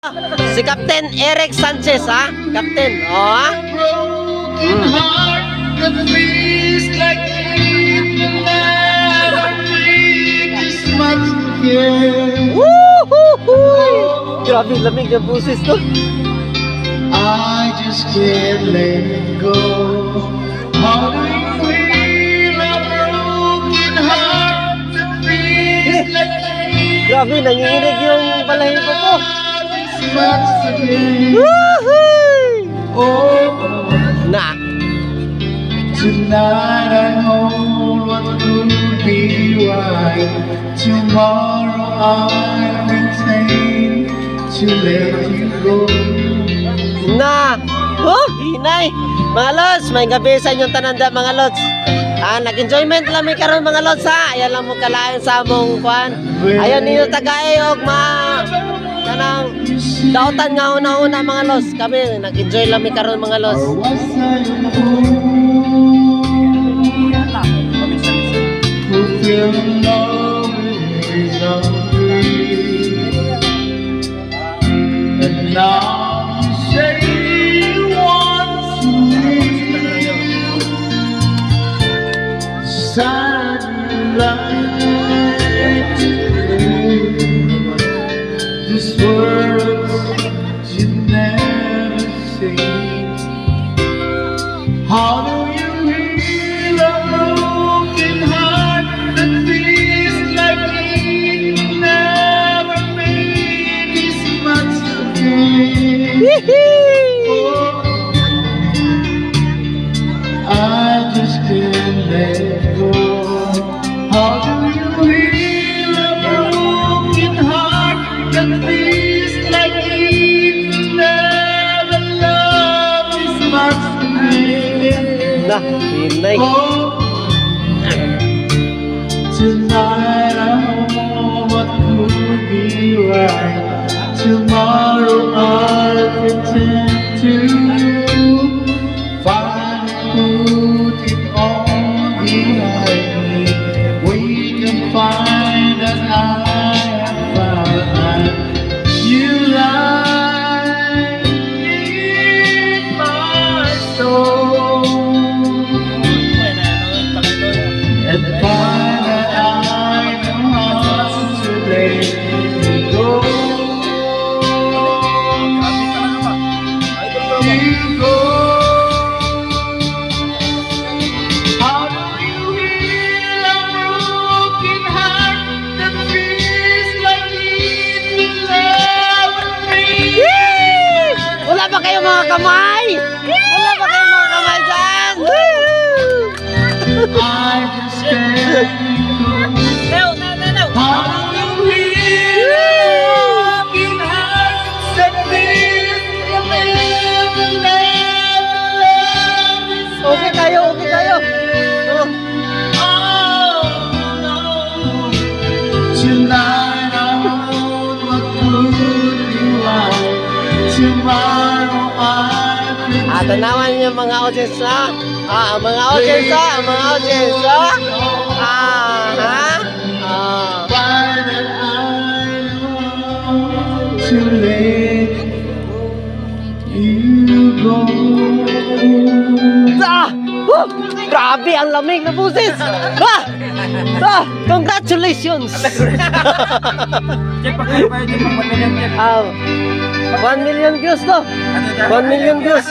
Si Captain Eric Sanchez, ha? Captain, oh, ha? Broken heart that feels like it will never be this much again. Woo-hoo-hoo! Grabe, lamig ng busis to. I just can't let it go. How do you feel a broken heart that feels like Grabe, nanginginig yung balahibo ko. this much again? Woohoo! Oh, Na. tonight I hold what could be right. Tomorrow I intend to let you go. Na. Oh, hinay. Mga lods, may gabi sa inyong tananda, mga lods. Nag-enjoyment lang may karon mga lods, ha. Ayan lang mo kalayan sa among kwan. Ayan ninyo tagaayog, kanang dautan nga una-una mga lods. Kami nag-enjoy lang may karon mga lods. Or was I a fool who fell in love with his own dream? And now you say you want to leave. Sad life to live. These words you never say. How do you heal a broken heart that feels like it never made this much again? Oh, I just can't let it go. How do you heal a broken heart that feels like it never loved this much again? Na, hinay. Oh, tonight I know what could be right. Tomorrow I'll pretend to finally put it all behind me. We can find that I have found you lie in my soul. And find that I know how to let you go. You go. How do you heal a broken heart that feels like it will never be? Wala ba kayo mga kamay? Wala ba kayo mga kamay dyan? I just can't go. How do you heal a broken heart that feels like it will never love this Okay kayo, okay kayo. Oh. Oh, no. Tonight I hold what could be right. Tomorrow I Tanawan niyo mga audience, ha? Mga audience, ha? Mga audience, ha? Ha? find that I want to let you go. Grabe, ang lamig na busis! Congratulations! 1 million views to! 1 million views!